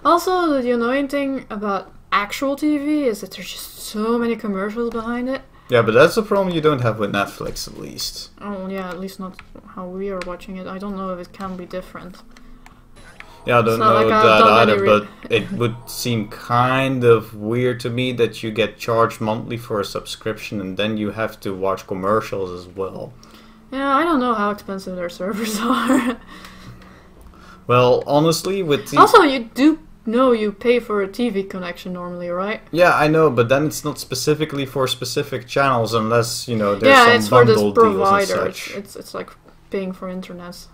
Also, the annoying thing about actual TV is that there's just so many commercials behind it. Yeah, but that's a problem you don't have with Netflix, at least. Oh yeah, at least not how we are watching it. I don't know if it can be different. Yeah, I don't know that either, but it would seem kind of weird to me that you get charged monthly for a subscription and then you have to watch commercials as well. Yeah, I don't know how expensive their servers are. Well, honestly, with the... Also, you do know you pay for a TV connection normally, right? Yeah, I know, but then it's not specifically for specific channels unless, you know, there's some bundle deals and such. It's like paying for internet.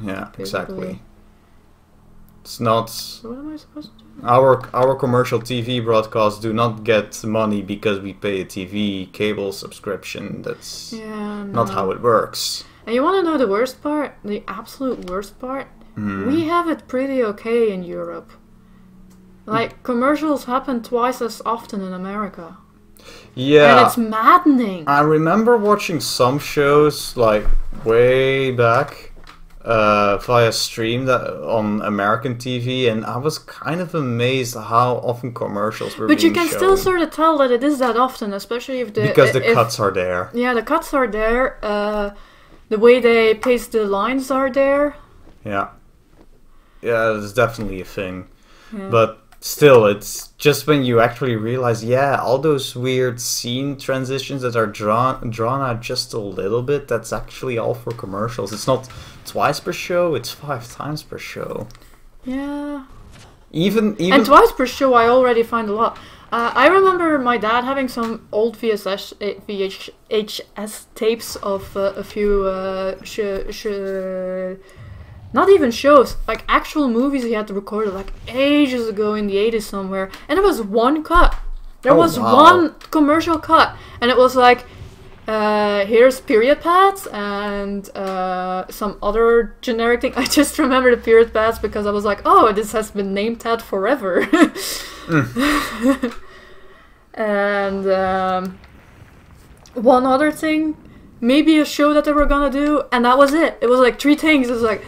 Yeah, exactly. It's not... So what am I supposed to do? Our commercial TV broadcasts do not get money because we pay a TV cable subscription. That's not how it works. And you want to know the worst part? The absolute worst part? We have it pretty okay in Europe. Like, commercials happen twice as often in America. Yeah. And it's maddening. I remember watching some shows, like, way back via stream on American TV, and I was kind of amazed how often commercials were being shown. But you can still sort of tell that it is that often, especially if because the cuts are there. Yeah, the cuts are there. The way they paste the lines are there. Yeah. Yeah, it's definitely a thing. Yeah. But still, it's just when you actually realize, all those weird scene transitions that are drawn out just a little bit, that's actually all for commercials. It's not twice per show, it's 5 times per show. Yeah. Even and twice per show I already find a lot. I remember my dad having some old VHS tapes of a few Not even shows, like actual movies he had recorded like ages ago in the 80s somewhere. And it was one cut. There was one commercial cut. And it was like, here's period pads and some other generic thing. I just remember the period pads because I was like, oh, this has been name tagged forever. And one other thing, maybe a show that they were gonna do, and that was it. It was like 3 things. It was like,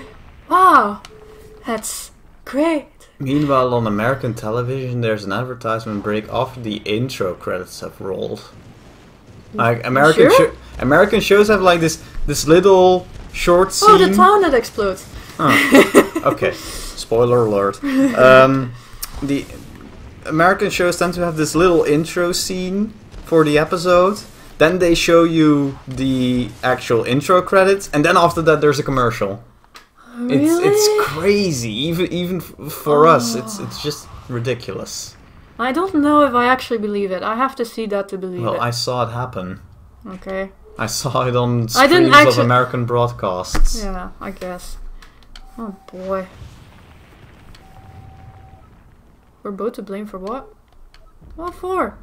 wow, that's great. Meanwhile, on American television, there's an advertisement break after the intro credits have rolled. Like American shows have like this little short scene. Oh, the town that explodes. Oh. Okay, spoiler alert. The American shows tend to have this little intro scene for the episode. Then they show you the actual intro credits, and then after that there's a commercial. Really? It's crazy, even for us. It's just ridiculous. I don't know if I actually believe it. I have to see that to believe it. Well, I saw it happen. Okay. I saw it on streams of American broadcasts. Yeah, I guess. Oh boy. We're both to blame for what? What for?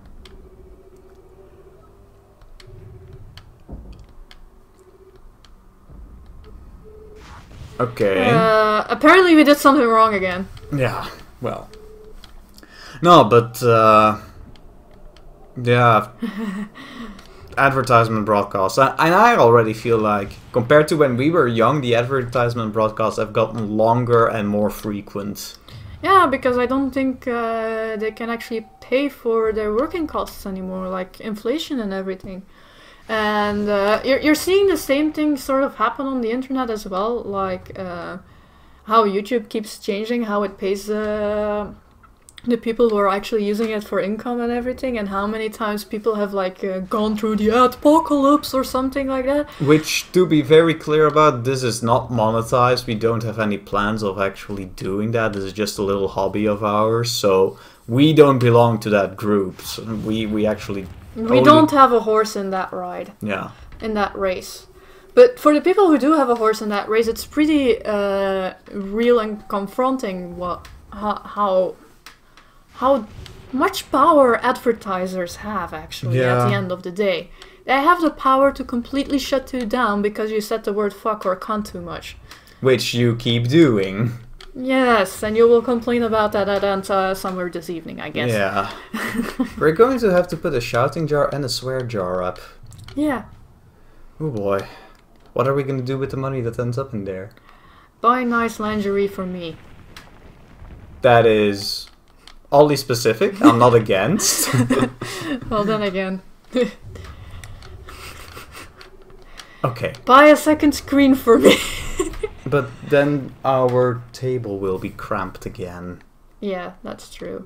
Okay. Apparently we did something wrong again. Yeah, well. No, but, yeah. Advertisement broadcasts. And I already feel like, compared to when we were young, the advertisement broadcasts have gotten longer and more frequent. Yeah, because I don't think they can actually pay for their working costs anymore, like inflation and everything. And you're seeing the same thing sort of happen on the internet as well, like how YouTube keeps changing how it pays the people who are actually using it for income and everything, and how many times people have like gone through the apocalypse or something like that. Which, to be very clear about, this is not monetized. We don't have any plans of actually doing that. This is just a little hobby of ours, so we don't belong to that group. So we actually... We don't have a horse in that ride. Yeah. In that race. But for the people who do have a horse in that race, it's pretty real and confronting how much power advertisers have, actually, at the end of the day. They have the power to completely shut you down because you said the word fuck or cunt too much. Which you keep doing. Yes, and you will complain about that at somewhere this evening, I guess. Yeah. We're going to have to put a shouting jar and a swear jar up. Yeah. Oh boy. What are we going to do with the money that ends up in there? Buy nice lingerie for me. That is oddly specific. I'm not against. Well, then again. Okay. Buy a second screen for me. But then our table will be cramped again. Yeah, that's true.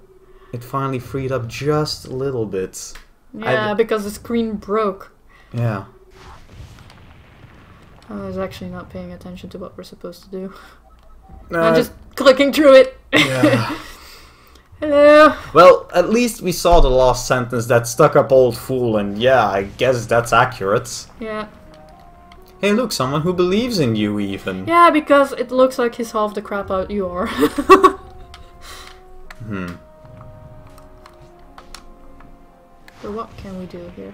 It finally freed up just a little bit. Yeah, because the screen broke. Yeah. I was actually not paying attention to what we're supposed to do. I'm just clicking through it. Yeah. Hello. Well, at least we saw the last sentence, that stuck up old fool, and yeah, I guess that's accurate. Yeah. Hey, look, someone who believes in you, even. Yeah, because it looks like he's half the crap out you are. So what can we do here?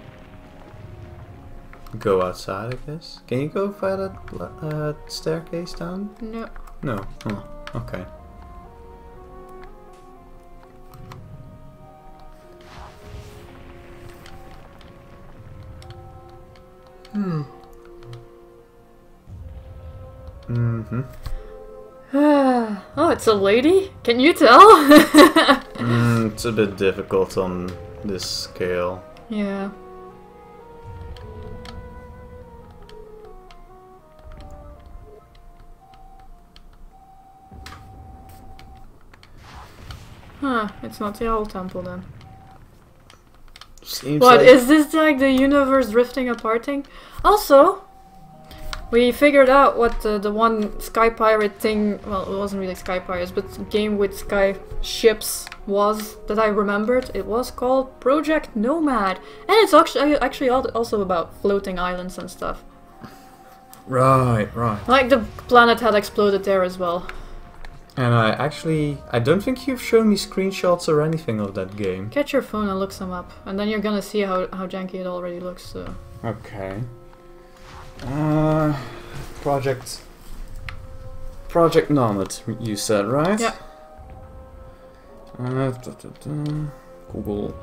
Go outside, I guess. Can you go via that staircase down? No. No. Oh, okay. Oh, it's a lady? Can you tell? It's a bit difficult on this scale. Yeah. Huh, it's not the Owl Temple then. Seems What, like... is this like the universe drifting apart thing? Also, we figured out what the one Sky Pirate thing, well, it wasn't really Sky Pirates, but game with sky ships was that I remembered. It was called Project Nomad, and it's actually also about floating islands and stuff. Right, right. Like the planet had exploded there as well. And I don't think you've shown me screenshots or anything of that game. Get your phone and look some up, and then you're gonna see how janky it already looks. So. Okay. Project Nomad, you said, right? Yeah. Google.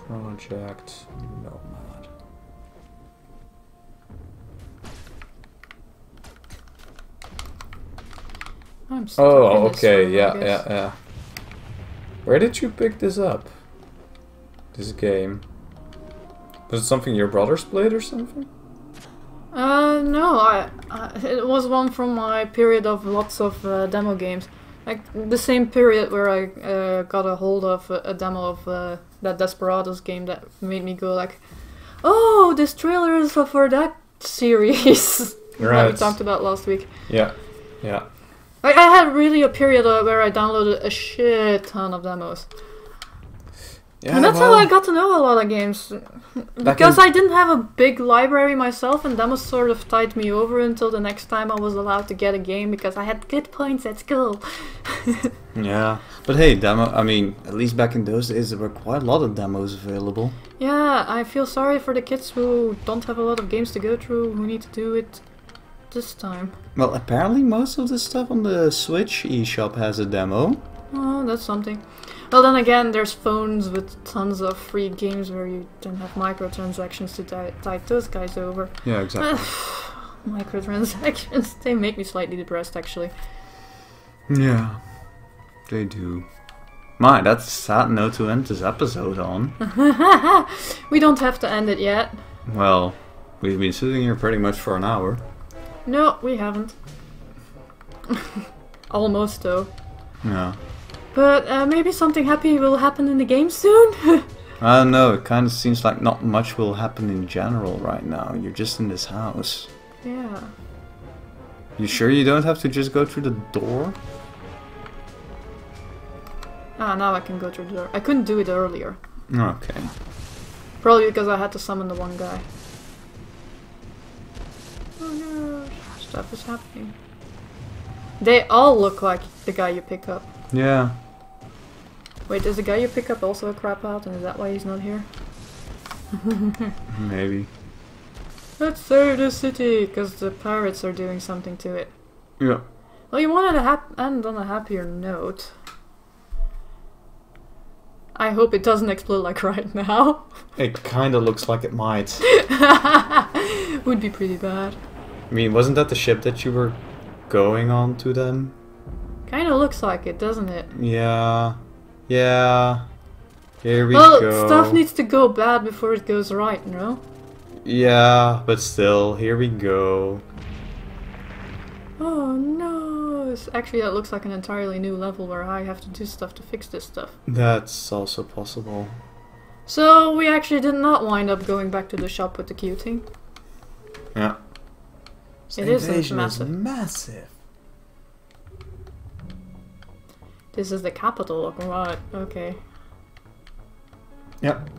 Project Nomad. I'm stuck Oh, in this okay, room, I yeah, guess. yeah. Where did you pick this up? This game? Was it something your brothers played or something? No, it was one from my period of lots of demo games. Like the same period where I got a hold of a demo of that Desperados game that made me go like, oh, this trailer is for that series Right. that we talked about last week. Yeah, yeah. I had really a period where I downloaded a shit ton of demos. Yeah, And that's well, how I got to know a lot of games. Because I didn't have a big library myself, and demos sort of tied me over until the next time I was allowed to get a game because I had good points at school. Yeah, but hey, I mean, at least back in those days there were quite a lot of demos available. Yeah, I feel sorry for the kids who don't have a lot of games to go through, who need to do it this time. Well, apparently most of the stuff on the Switch eShop has a demo. Oh, that's something. Well, then again, there's phones with tons of free games where you don't have microtransactions to tide those guys over. Yeah, exactly. Microtransactions, they make me slightly depressed, actually. Yeah, they do. My, that's a sad note to end this episode on. We don't have to end it yet. Well, we've been sitting here pretty much for an hour. No, we haven't. Almost, though. Yeah. But maybe something happy will happen in the game soon? I don't know, it kind of seems like not much will happen in general right now. You're just in this house. Yeah. You sure you don't have to just go through the door? Ah, now I can go through the door. I couldn't do it earlier. Okay. Probably because I had to summon the one guy. Oh no, stuff is happening. They all look like the guy you pick up. Yeah. Wait, is the guy you pick up also a crap out, and is that why he's not here? Maybe. Let's save the city, because the pirates are doing something to it. Yeah. Well, you wanted to end on a happier note. I hope it doesn't explode like right now. It kind of looks like it might. Would be pretty bad. I mean, wasn't that the ship that you were going on to them? Kinda looks like it, doesn't it? Yeah. Yeah. Here we Well, go. stuff needs to go bad before it goes right, you know? Yeah, but still, here we go. Oh no! Actually, that looks like an entirely new level where I have to do stuff to fix this stuff. That's also possible. So, we actually did not wind up going back to the shop with the cute thing. Yeah. It isn't massive. Massive. This is the capital, right? Okay. Yep.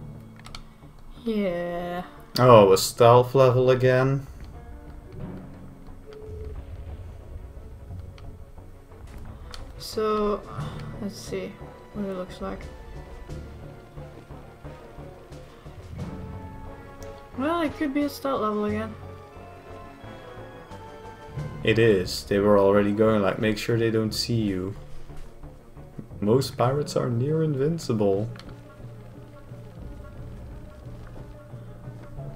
Yeah. Oh, a stealth level again. So, let's see what it looks like. Well, it could be a stealth level again. It is. They were already going like, make sure they don't see you. Most pirates are near invincible.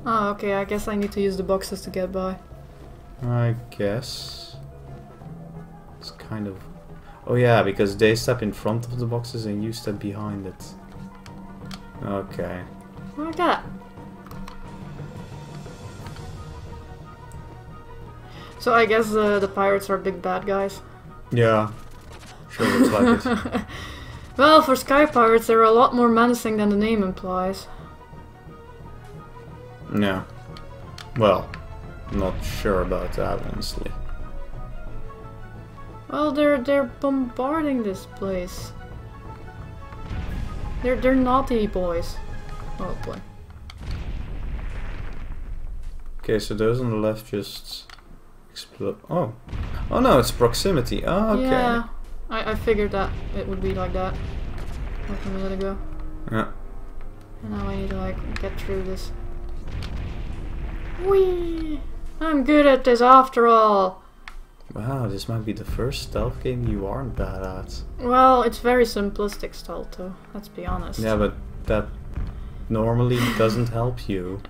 Oh, okay, I guess I need to use the boxes to get by. I guess. It's kind of... Oh yeah, because they step in front of the boxes and you step behind it. Okay. Like that. So I guess the pirates are big bad guys. Yeah. Sure looks like it. Well, for sky pirates, they're a lot more menacing than the name implies. Yeah. Well, I'm not sure about that, honestly. Well, they're bombarding this place. They're naughty boys. Oh boy. Okay, so those on the left just explode. Oh. Oh no, it's proximity. Oh, okay. Yeah, I figured that it would be like that. Like a minute ago. Yeah. And now I need to like get through this. Whee! I'm good at this after all. Wow, this might be the first stealth game you aren't bad at. Well, it's very simplistic stealth though, let's be honest. Yeah, but that normally doesn't help you.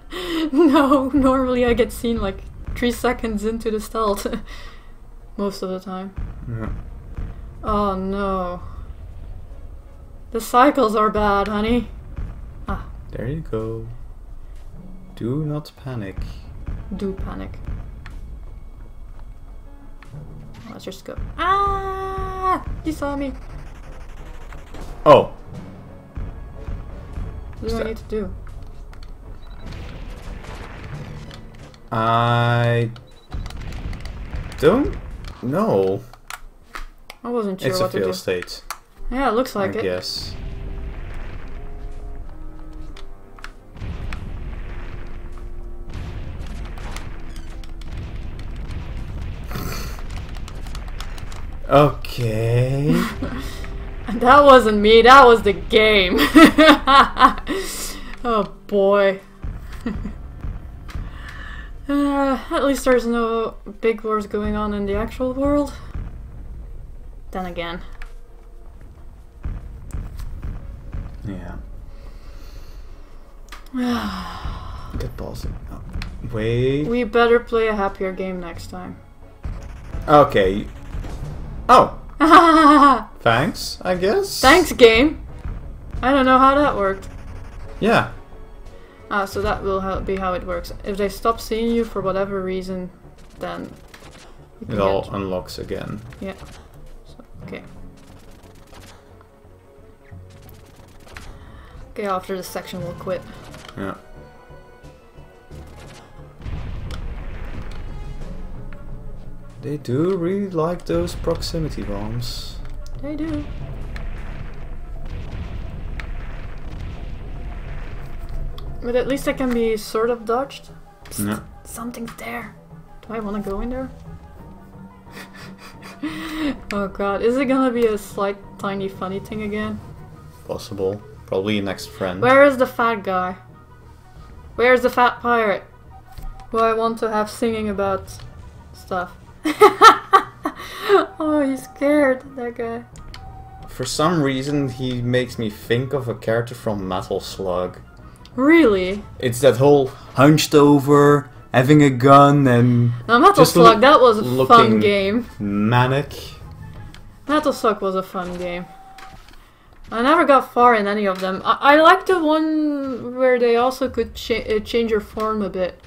No, normally I get seen like 3 seconds into the stealth. Most of the time. Yeah. Oh no. The cycles are bad, honey. Ah. There you go. Do not panic. Do panic. Let's just go. Ah! You saw me. Oh. What do I need to do? I don't know. I wasn't sure It's what a to do. fail state. Yeah, it looks like I it. guess. Okay. That wasn't me, that was the game. Oh boy. At least there's no big wars going on in the actual world. Then again. Yeah. Get balls. Oh, wait. We better play a happier game next time. Okay. Oh. Thanks, I guess. Thanks, game. I don't know how that worked. Yeah. Ah, so that will be how it works. If they stop seeing you for whatever reason, then you can It all get- unlocks again. Yeah. So, okay. Okay, after this section we'll quit. Yeah. They do really like those proximity bombs. They do. But at least I can be sort of dodged. Psst, Yeah. something's there. Do I want to go in there? Oh god, is it gonna be a slight, tiny, funny thing again? Possible. Probably next friend. Where is the fat guy? Where's the fat pirate? Who I want to have singing about stuff. Oh, he's scared, that guy. For some reason, he makes me think of a character from Metal Slug. Really? It's that whole hunched over, having a gun, and Now Metal just Slug, that was a fun looking game. manic. Metal Slug was a fun game. I never got far in any of them. I liked the one where they also could change your form a bit.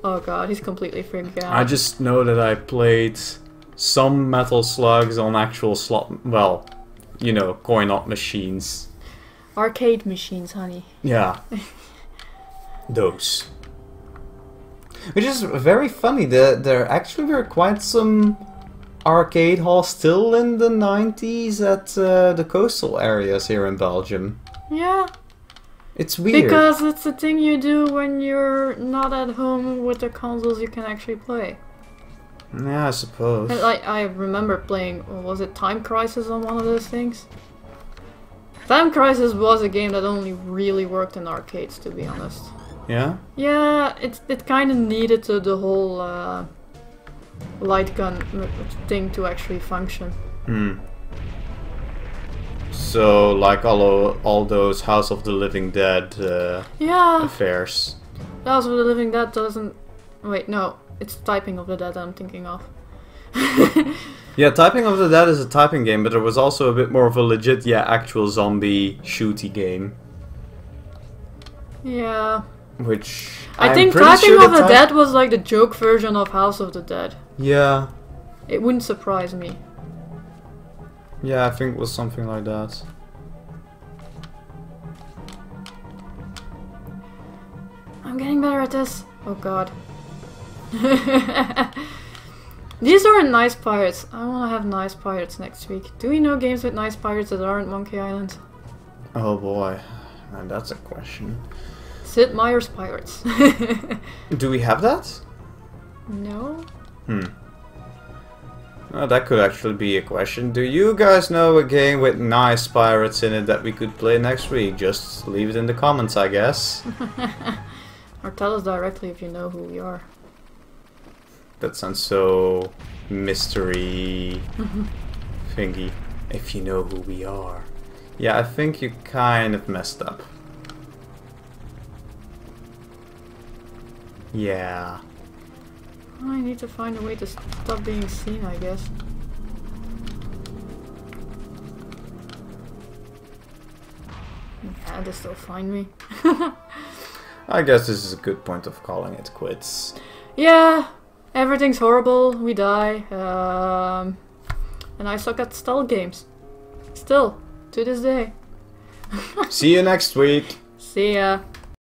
Oh god, he's completely freaking out. I just know that I played some Metal Slugs on actual slot, well, you know, coin-op machines. Arcade machines, honey. Yeah. Those. Which is very funny, there actually were quite some arcade halls still in the 90s at the coastal areas here in Belgium. Yeah. It's weird. Because it's a thing you do when you're not at home with the consoles you can actually play. Yeah, I suppose. And, like, I remember playing, was it Time Crisis on one of those things? Time Crisis was a game that only really worked in arcades, to be honest. Yeah? Yeah, it kind of needed the whole light gun thing to actually function. Hmm. So, like all those House of the Living Dead Yeah, affairs. House of the Living Dead doesn't... Wait, no, it's Typing of the Dead I'm thinking of. Yeah, Typing of the Dead is a typing game, but there was also a bit more of a legit, actual zombie shooty game. Yeah. Which I I'm think pretty Typing sure of the Dead was like the joke version of House of the Dead. Yeah. It wouldn't surprise me. Yeah, I think it was something like that. I'm getting better at this. Oh god. These aren't nice pirates. I want to have nice pirates next week. Do we know games with nice pirates that aren't Monkey Island? Oh boy. And that's a question. Sid Meier's Pirates. Do we have that? No? Oh, that could actually be a question. Do you guys know a game with nice pirates in it that we could play next week? Just leave it in the comments, I guess. Or tell us directly if you know who we are. That sounds so mystery thingy. If you know who we are. Yeah, I think you kind of messed up. Yeah. I need to find a way to stop being seen, I guess. Yeah, they still find me. I guess this is a good point of calling it quits. Yeah, everything's horrible, we die. And I suck at stealth games. Still, to this day. See you next week. See ya.